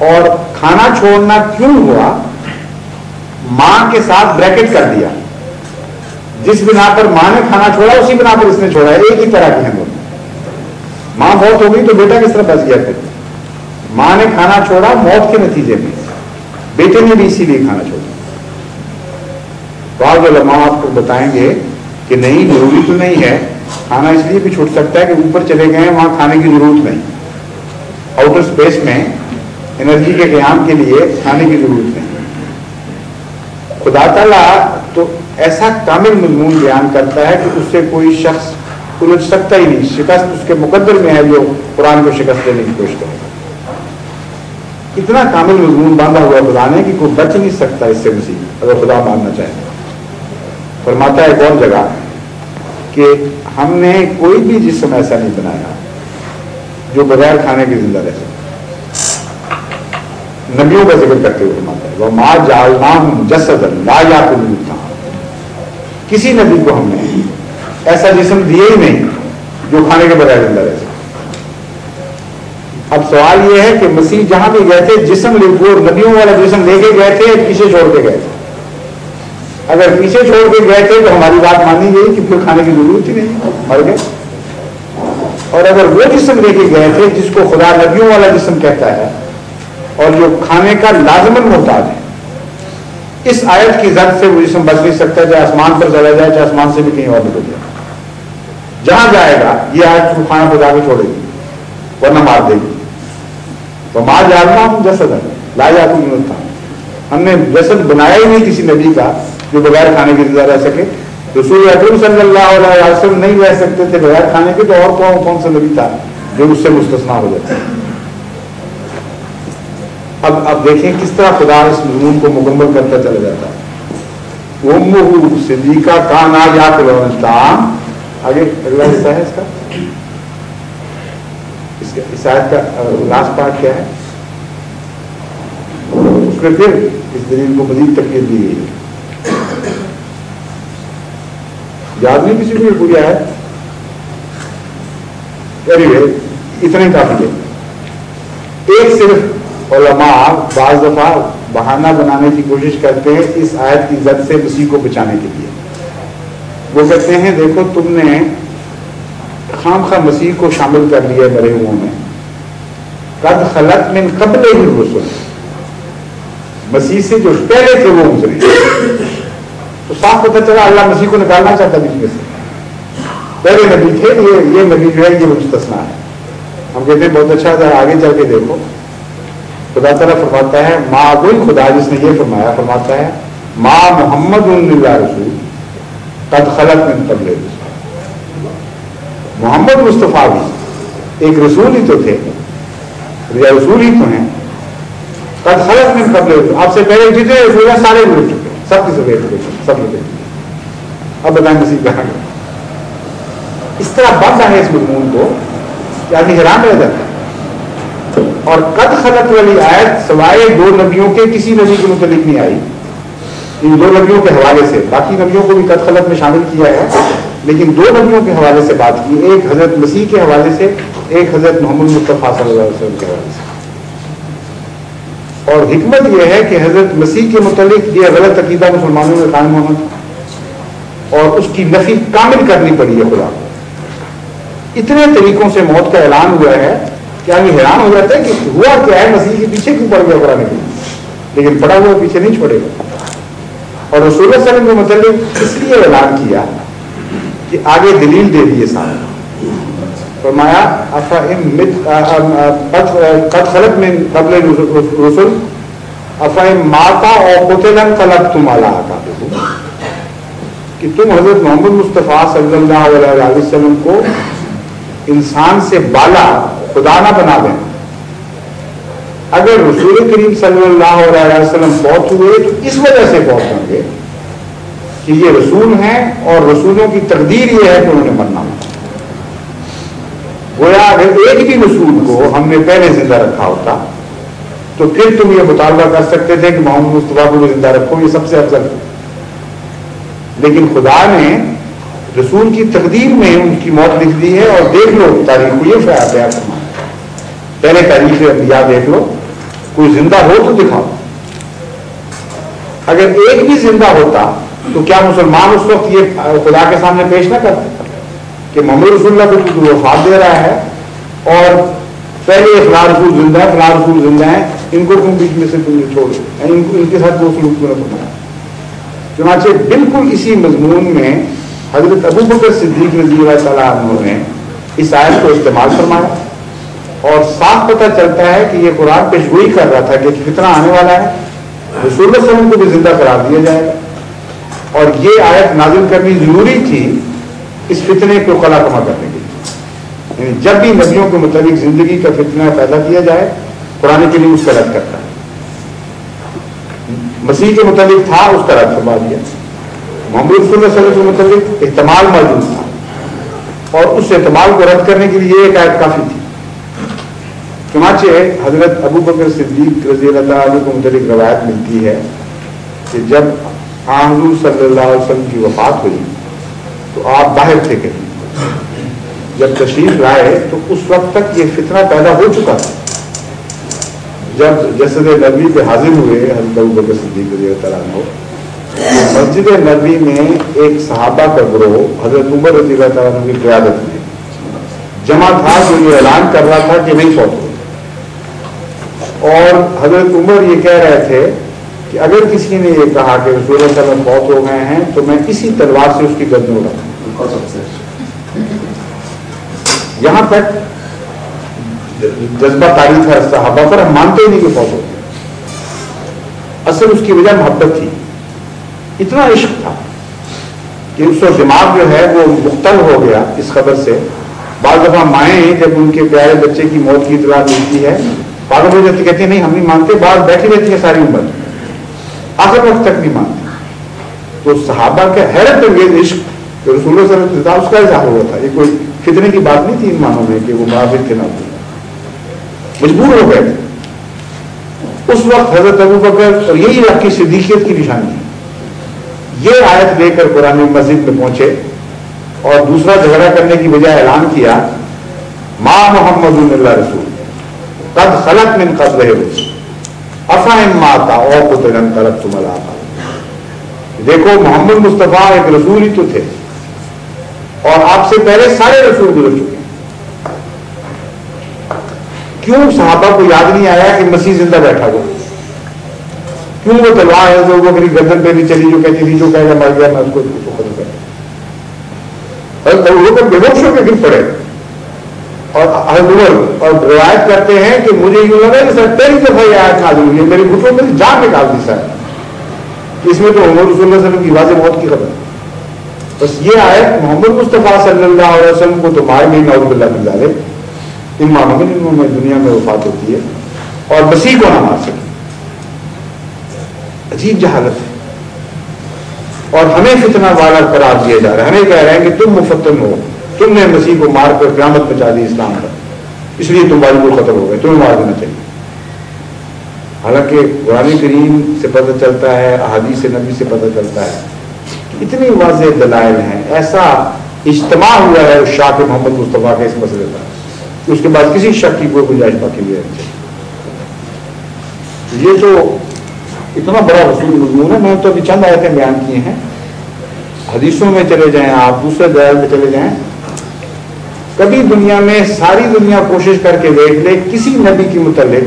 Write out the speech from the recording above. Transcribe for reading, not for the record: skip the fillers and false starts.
اور کھانا چھوڑنا کیوں ہوا؟ ماں کے ساتھ بریکٹ کر دیا، جس بنا پر ماں نے کھانا چھوڑا اسی بنا پر اس نے چھوڑا، ایک ہی طرح کے ہیں دونوں۔ ماں موت ہو گئی تو بیٹا کس طرح بچ گیا؟ پھر ماں نے کھانا چھوڑا موت کے نتیجے میں، بیٹے نے بھی اسی لیے کھانا چھوڑا۔ بعض علماء آپ کو بتائیں گے کہ نہیں، ضروری تو نہیں ہے، کھانا اس لیے بھی چھوٹ سکتا ہے کہ اوپر چلے گئے وہاں کھانے کی ضرورت نہیں، آؤٹر اسپیس میں انرجی کے قیام کے لیے کھانے کی ضرورت نہیں۔ خدا تعالیٰ تو ایسا کامل مضمون بیان کرتا ہے کہ اس سے کوئی شخص الجھ سکتا ہی نہیں، شکست اس کے مقدر میں ہے جو قرآن کو شکست دینے کی کوشش کرے گا۔ اتنا کامل مضمون باندھا ہوا خدا نے کہ کوئی بچ نہیں سکتا اس سے مسیح، اگر خدا ماننا چاہے۔ فرماتا ہے ایک اور جگہ کہ ہم نے کوئی بھی جسم ایسا نہیں بنایا جو بغیر کھانے کے زندہ رہ سکے۔ نبیوں کا ذکر کرتے ہوئے فرماتا ہے وَمَا جَعَلْنَاهُمْ جَسَدًا لَا يَأْكُلُونَ الطَّعَامَ، کسی نبی کو ہم نے ایسا جسم دیے ہی نہیں جو کھانے کے بغیر زندہ رہ سکے۔ اب سوال یہ ہے کہ مسیح جہاں بھی گئے تھے جسم لے وہ نبیوں والا جسم لے کے گئے تھے، پیچھے چھوڑ کے گئے تھے؟ اگر پیچھے چھوڑ کے گئے تھے تو ہماری بات مانی گئی کہ پھر کھانے کی ضرورت ہی نہیں، مر گئے۔ اور اگر وہ جسم لے کے گئے تھے جس کو خدا نبیوں والا جسم کہتا ہے اور جو کھانے کا لازماً محتاج ہے، اس آیت کی زد سے وہ جسم بچ نہیں سکتا، چاہے آسمان پر چلا جائے، چاہے آسمان سے بھی کہیں اور نکل جائے۔ جہاں جائے گا یہ آیت کو کھانا پہنچا کے چھوڑے گی ورنہ مار دے گی۔ تو ماں جاننا ہم جسد ہے لا یأکلون الطعام، ہم نے جسد بنایا ہی نہیں کسی نبی کا جو بغیر کھانے کے زندہ رہ سکے۔ رسول اکرم صلی اللہ علیہ وسلم نہیں رہ سکتے تھے بغیر کھانے کے، تو اور کون سا نبی تھا جو اس سے مستثنا ہو جاتا ہے؟ اب دیکھیں کس طرح خدا اس مضمون کو مکمل کرتا چلا جاتا ہے۔ أُمُّهُ صِدِّيقَةٌ كَانَا يَأْكُلَانِ الطَّعَامَ، آگے اگلا حصہ ہے اس کا، اس آیت کا لاسٹ پارٹ کیا ہے؟ اس میں پھر اس دلیل کو مزید تقویت دی گئی ہے۔ یاد نہیں کسی کو یہ پوری آیت؟ اتنے کافی ہے۔ ایک صرف علماء بعض دفعہ بہانہ بنانے کی کوشش کرتے ہیں اس آیت کی زد سے مسیح کو بچانے کے لیے۔ وہ کہتے ہیں دیکھو تم نے خام خواہ مسیح کو شامل کر لیا مرے ہوں میں، قد خلت من قبلہ الرسل، مسیح سے جو پہلے تھے وہ گزرے، تو صاف پتہ چلا اللہ مسیح کو نکالنا چاہتا بیچ میں سے۔ پہلے نبی تھے، یہ نبی جو ہے یہ مستثنا ہے۔ ہم کہتے ہیں بہت اچھا تھا، آگے چل کے دیکھو خدا تعالیٰ فرماتا ہے ما وہی خدا جس نے یہ فرمایا، فرماتا ہے ما محمد الا رسول قد خلت من قبل الرسل، محمد مصطفیٰ بھی ایک رسول ہی تو تھے، یا رسول ہی تو ہیں، قد خلت من قبل الرسل، آپ سے پہلے جتنے رسول ہیں سارے مل چکے، سب کی سب سب لوگ۔ اب بتائیں مسیح کہاں گئے؟ اس طرح بندہ ہے اس مضمون کو کہ آدمی حیران رہ جاتا ہے۔ اور قد خلت والی آیت سوائے دو نبیوں کے کسی نبی کے متعلق نہیں آئی، ان دو نبیوں کے حوالے سے، باقی نبیوں کو بھی قد خلت میں شامل کیا ہے، لیکن دو نبیوں کے حوالے سے بات کی، ایک حضرت مسیح کے حوالے سے، ایک حضرت محمد مصطفیٰ صلی اللہ علیہ وسلم کے حوالے سے۔ اور حکمت یہ ہے کہ حضرت مسیح کے متعلق یہ غلط عقیدہ مسلمانوں میں قائم ہونا اور اس کی نفی کامل کرنی پڑی ہے خدا کو۔ اتنے طریقوں سے موت کا اعلان ہوا ہے کہ آدمی حیران ہو جاتا ہے کہ ہوا کیا ہے، مسیح کے پیچھے کیوں پڑ گیا قرآن کے، لیکن پڑا ہوا پیچھے نہیں چھوڑے گا۔ اور رسول اللہ صلی اللہ علیہ وسلم کے متعلق اس لیے اعلان کیا کہ آگے دلیل دے دیے سامنے، فرمایا قد خلت من قبل الرسل افإن مات أو قتل انقلبتم على أعقابكم، کہ تم حضرت محمد مصطفیٰ صلی اللہ علیہ وسلم کو انسان سے بالا خدا نہ بنا دیں۔ اگر رسول کریم صلی اللہ علیہ وسلم فوت ہوئے تو اس وجہ سے فوت ہوں گے کہ یہ رسول ہیں اور رسولوں کی تقدیر یہ ہے کہ انہوں نے مرنا ہوتا۔ گویا اگر ایک بھی رسول کو ہم نے پہلے زندہ رکھا ہوتا تو پھر تم یہ مطالبہ کر سکتے تھے کہ محمد مصطفیٰ کو بھی زندہ رکھو، یہ سب سے افضل ہے۔ لیکن خدا نے رسول کی تقدیر میں ان کی موت لکھ دی ہے، اور دیکھ لو تاریخ کو یہ بیان فرمایا، پہلے تاریخ انبیاء دیکھ لو، کوئی زندہ ہو تو دکھاؤ. اگر ایک بھی زندہ ہوتا تو کیا مسلمان اس وقت یہ خدا کے سامنے پیش نہ کرتے کہ محمد رسول اللہ کو وفات دے رہا ہے اور پہلے فلاں رسول زندہ ہے, فلاں رسول زندہ ہیں, ان کو تم بیچ میں سے تم نے چھوڑو, ان کے ساتھ وہ سلوک کو نہ کرنا. چنانچہ بالکل اسی مضمون میں حضرت ابو بکر صدیق رضی اللہ تعالیٰ عنہ نے اس آیت کو استعمال فرمایا اور صاف پتہ چلتا ہے کہ یہ قرآن پیشگوئی کر رہا تھا کہ فتنہ آنے والا ہے, رسول اللہ صلی اللہ علیہ وسلم کو بھی زندہ قرار دیا جائے گا اور یہ آیت نازل کرنی ضروری تھی اس فتنے کو قلع کما کرنے کے لیے. یعنی جب بھی نبیوں کے مطابق زندگی کا فتنہ پیدا کیا جائے قرآن کے لیے اس کا رد کرتا ہے. مسیح کے متعلق تھا اس کا رد فرما دیا, محمد رسول اللہ صلی اللہ علیہ وسلم کے متعلق احتمال موجود تھا اور اس احتمال کو رد کرنے کے لیے ایک آیت کافی تھی. چنانچہ حضرت ابو بکر صدیق رضی اللہ عنہ کو متعلق روایت ملتی ہے کہ جب حضور صلی اللہ علیہ وسلم کی وفات ہوئی تو آپ باہر تھے کہیں, جب تشریف لائے تو اس وقت تک یہ فتنہ پیدا ہو چکا تھا. جب جسد نبوی پہ حاضر ہوئے حضرت ابو بکر صدیق رضی اللہ عنہ, مسجد نبوی میں ایک صحابہ کا گروہ حضرت عمر رضی اللہ تعالیٰ عنہ کی قیادت میں جمع تھا جو یہ اعلان کر رہا تھا کہ نہیں فوت ہو, اور حضرت عمر یہ کہہ رہے تھے کہ اگر کسی نے یہ کہا کہ رسول اللہ صلی اللہ علیہ وسلم فوت ہو گئے ہیں تو میں اسی تلوار سے اس کی گردن اڑاؤں. یہاں تک جذبہ تاریخ ہے صحابہ پر, ہم مانتے ہی نہیں کہ فوت ہوتے. اصل اس کی وجہ محبت تھی, اتنا عشق تھا کہ اس وقت دماغ جو ہے وہ مختل ہو گیا اس خبر سے. بعض دفعہ مائیں جب ان کے پیارے بچے کی موت کی اطلاع ملتی ہے پاگل ہو جاتی, کہتی ہیں نہیں ہم نہیں مانتے, بعض بیٹھی رہتی ہے ساری عمر آخر وقت تک نہیں مانتے. تو صحابہ کا حیرت انگیز عشق رسول اللہ صلی اللہ علیہ وسلم اس کا اظہار ہوا تھا. یہ کوئی فتنے کی بات نہیں تھی ان معنوں میں کہ وہ منافق کے نہ ہوئے, مجبور ہو گئے تھے. اس وقت حضرت ابو بکر, اور یہی آپ کی صدیقیت کی نشانی ہے, یہ آیت لے کر قرآن مسجد میں پہنچے اور دوسرا جھگڑا کرنے کی بجائے اعلان کیا ما محمد اللہ رسول قد خلق من قبلہ الرسل افإن مات أو قتل انقلبتم على أعقابكم. دیکھو محمد مصطفیٰ ایک رسول ہی تو تھے اور آپ سے پہلے سارے رسول گزر چکے ہیں. کیوں صحابہ کو یاد نہیں آیا کہ مسیح زندہ بیٹھا ہوا؟ کیوں وہ تلوار ہے جو وہ میری گردن پہ بھی چلی جو کہتی تھی جو کہے گا مر گیا میں اس کو ختم کروں. بے ہوش ہو کے گر پڑے اور روایت کرتے ہیں کہ مجھے یوں لگا کہ سر پہلی دفعہ یہ آیت نازل ہوئی ہے, میری گھٹنوں میں جان نکال دی سر. اس میں تو محمد رسول اللہ صلی اللہ علیہ وسلم کی واضح موت کی خبر ہے. بس یہ آیت محمد مصطفیٰ صلی اللہ علیہ وسلم کو تو مار نہیں, نعوذ باللہ من ذالک, ان معنوں میں جنہوں میں دنیا میں وفات ہوتی ہے اور مسیح کو نہ مار سکے. عجیب جہالت ہے. اور ہمیں فتنہ والا قرار دیا جا رہا ہے, ہمیں کہہ رہے ہیں کہ تم مفتن ہو, تم نے مسیح کو مار کر قیامت بچا دی اسلام کا, اس لیے تم بالکل ختم ہو گئے, تمہیں مار دینا چاہیے. حالانکہ قرآن کریم سے پتہ چلتا ہے, احادیث نبی سے پتہ چلتا ہے کہ اتنی واضح دلائل ہیں, ایسا اجتماع ہوا ہے اس شاہ کے محمد مصطفیٰ کے اس مسئلے پر, اس کے بعد کسی شک کی کوئی گنجائش باقی نہیں رہتی. یہ تو اتنا بڑا رسول مضمون ہے. میں تو ابھی چند آیتیں بیان کی ہیں, حدیثوں میں چلے جائیں آپ, دوسرے دلائل میں چلے جائیں, کبھی دنیا میں ساری دنیا کوشش کر کے دیکھ لے کسی نبی کے متعلق